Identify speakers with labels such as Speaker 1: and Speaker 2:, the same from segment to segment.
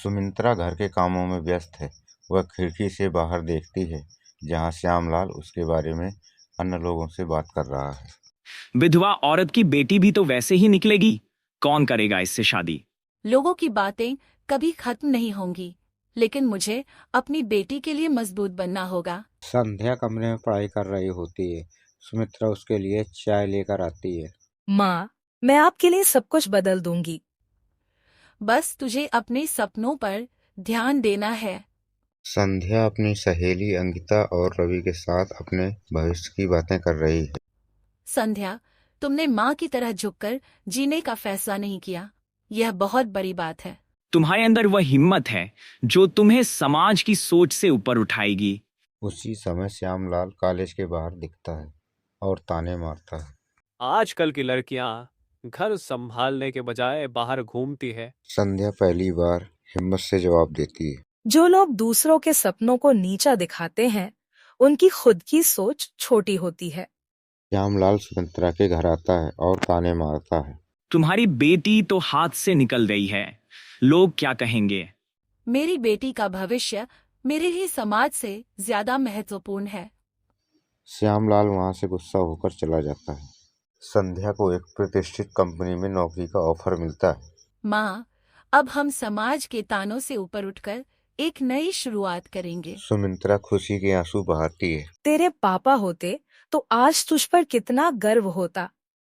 Speaker 1: सुमित्रा घर के कामों में व्यस्त है। वह खिड़की से बाहर देखती है, जहाँ श्यामलाल उसके बारे में अन्य लोगों से बात कर रहा है।
Speaker 2: विधवा औरत की बेटी भी तो वैसे ही निकलेगी। कौन करेगा इससे शादी?
Speaker 3: लोगों की बातें कभी खत्म नहीं होंगी, लेकिन मुझे अपनी बेटी के लिए मजबूत बनना होगा।
Speaker 1: संध्या कमरे में पढ़ाई कर रही होती है। सुमित्रा उसके लिए चाय लेकर आती है।
Speaker 4: माँ, मैं आपके लिए सब कुछ बदल दूंगी।
Speaker 3: बस तुझे अपने सपनों पर ध्यान देना है।
Speaker 1: संध्या अपनी सहेली अंकिता और रवि के साथ अपने भविष्य की बातें कर रही है।
Speaker 3: संध्या, तुमने माँ की तरह झुककर जीने का फैसला नहीं किया। यह बहुत बड़ी बात है।
Speaker 2: तुम्हारे अंदर वह हिम्मत है जो तुम्हें समाज की सोच से ऊपर उठाएगी।
Speaker 1: उसी समय श्यामलाल कॉलेज के बाहर दिखता है और ताने मारता है।
Speaker 5: आजकल की लड़कियां घर संभालने के बजाय बाहर घूमती है।
Speaker 1: संध्या पहली बार हिम्मत से जवाब देती है।
Speaker 4: जो लोग दूसरों के सपनों को नीचा दिखाते हैं, उनकी खुद की सोच छोटी होती है।
Speaker 1: श्यामलाल सुमित्रा के घर आता है और ताने मारता है।
Speaker 2: तुम्हारी बेटी तो हाथ से निकल गई है। लोग क्या कहेंगे?
Speaker 3: मेरी बेटी का भविष्य मेरे ही समाज से ज्यादा महत्वपूर्ण है।
Speaker 1: श्यामलाल वहां से गुस्सा होकर चला जाता है। संध्या को एक प्रतिष्ठित कंपनी में नौकरी का ऑफर मिलता है।
Speaker 3: माँ, अब हम समाज के तानों से ऊपर उठकर एक नई शुरुआत करेंगे।
Speaker 1: सुमित्रा खुशी के आंसू बहाती है।
Speaker 4: तेरे पापा होते तो आज तुझ पर कितना गर्व होता।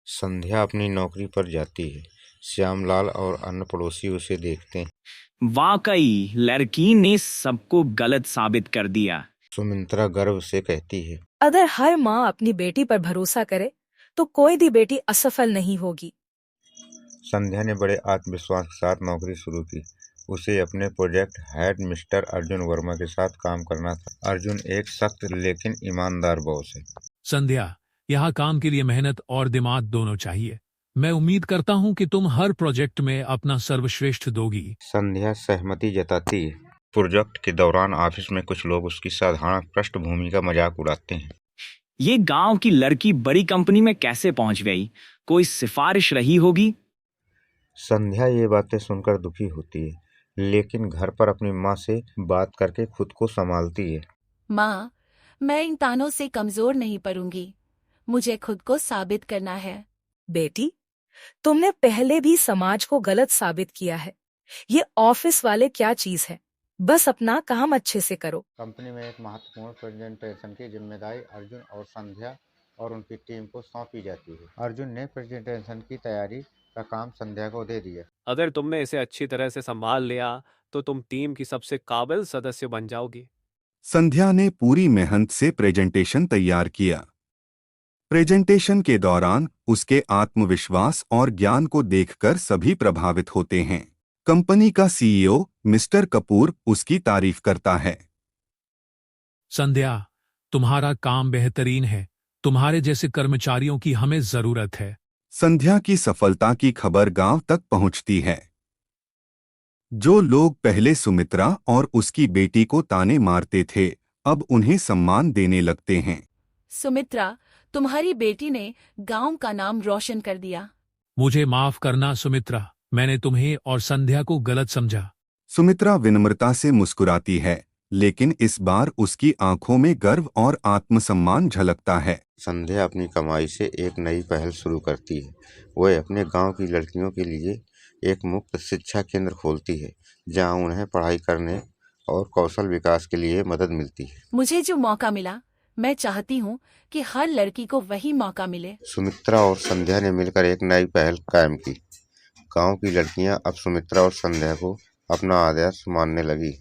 Speaker 1: संध्या अपनी नौकरी पर जाती है। श्यामलाल और अन्य पड़ोसी उसे देखते हैं।
Speaker 2: वाकई लड़की ने सबको गलत साबित कर दिया।
Speaker 1: सुमित्रा गर्व से कहती है।
Speaker 4: अगर हर माँ अपनी बेटी पर भरोसा करे तो कोई भी बेटी असफल नहीं होगी।
Speaker 1: संध्या ने बड़े आत्मविश्वास के साथ नौकरी शुरू की। उसे अपने project head mister Arjun Verma के साथ काम करना था। अर्जुन एक सख्त लेकिन ईमानदार बॉस है।
Speaker 6: संध्या, यहाँ काम के लिए मेहनत और दिमाग दोनों चाहिए। मैं उम्मीद करता हूँ कि तुम हर प्रोजेक्ट में अपना सर्वश्रेष्ठ दोगी।
Speaker 1: संध्या सहमति जताती है। प्रोजेक्ट के दौरान ऑफिस में कुछ लोग उसकी साधारण पृष्ठभूमि का मजाक उड़ाते हैं।
Speaker 2: ये गांव की लड़की बड़ी कंपनी में कैसे पहुंच गई? कोई सिफारिश रही होगी।
Speaker 1: संध्या ये बातें सुनकर दुखी होती है, लेकिन घर पर अपनी माँ से बात करके खुद को संभालती है।
Speaker 3: माँ, मैं इन तानों से कमजोर नहीं पड़ूंगी। मुझे खुद को साबित करना है।
Speaker 4: बेटी, तुमने पहले भी समाज को गलत साबित किया है। ये ऑफिस वाले क्या चीज है? बस अपना काम अच्छे से करो।
Speaker 1: कंपनी में एक महत्वपूर्ण प्रेजेंटेशन की जिम्मेदारी अर्जुन और संध्या और उनकी टीम को सौंपी जाती है। अर्जुन ने प्रेजेंटेशन की तैयारी का काम संध्या को दे दिया।
Speaker 5: अगर तुमने इसे अच्छी तरह से संभाल लिया तो तुम टीम की सबसे काबिल सदस्य बन जाओगी।
Speaker 7: संध्या ने पूरी मेहनत से प्रेजेंटेशन तैयार किया। प्रेजेंटेशन के दौरान उसके आत्मविश्वास और ज्ञान को देखकर सभी प्रभावित होते हैं। कंपनी का सीईओ मिस्टर कपूर उसकी तारीफ करता है।
Speaker 6: संध्या, तुम्हारा काम बेहतरीन है। तुम्हारे जैसे कर्मचारियों की हमें जरूरत है।
Speaker 7: संध्या की सफलता की खबर गांव तक पहुंचती है। जो लोग पहले सुमित्रा और उसकी बेटी को ताने मारते थे, अब उन्हें सम्मान देने लगते हैं।
Speaker 3: सुमित्रा, तुम्हारी बेटी ने गांव का नाम रोशन कर दिया।
Speaker 6: मुझे माफ करना सुमित्रा, मैंने तुम्हें और संध्या को गलत समझा।
Speaker 7: सुमित्रा विनम्रता से मुस्कुराती है, लेकिन इस बार उसकी आंखों में गर्व और आत्मसम्मान झलकता है।
Speaker 1: संध्या अपनी कमाई से एक नई पहल शुरू करती है। वह अपने गांव की लड़कियों के लिए एक मुफ्त शिक्षा केंद्र खोलती है, जहां उन्हें पढ़ाई करने और कौशल विकास के लिए मदद मिलती है।
Speaker 3: मुझे जो मौका मिला, मैं चाहती हूँ कि हर लड़की को वही मौका मिले।
Speaker 1: सुमित्रा और संध्या ने मिलकर एक नई पहल कायम की। गांव की लड़कियां अब सुमित्रा और संध्या को अपना आदर्श मानने लगी।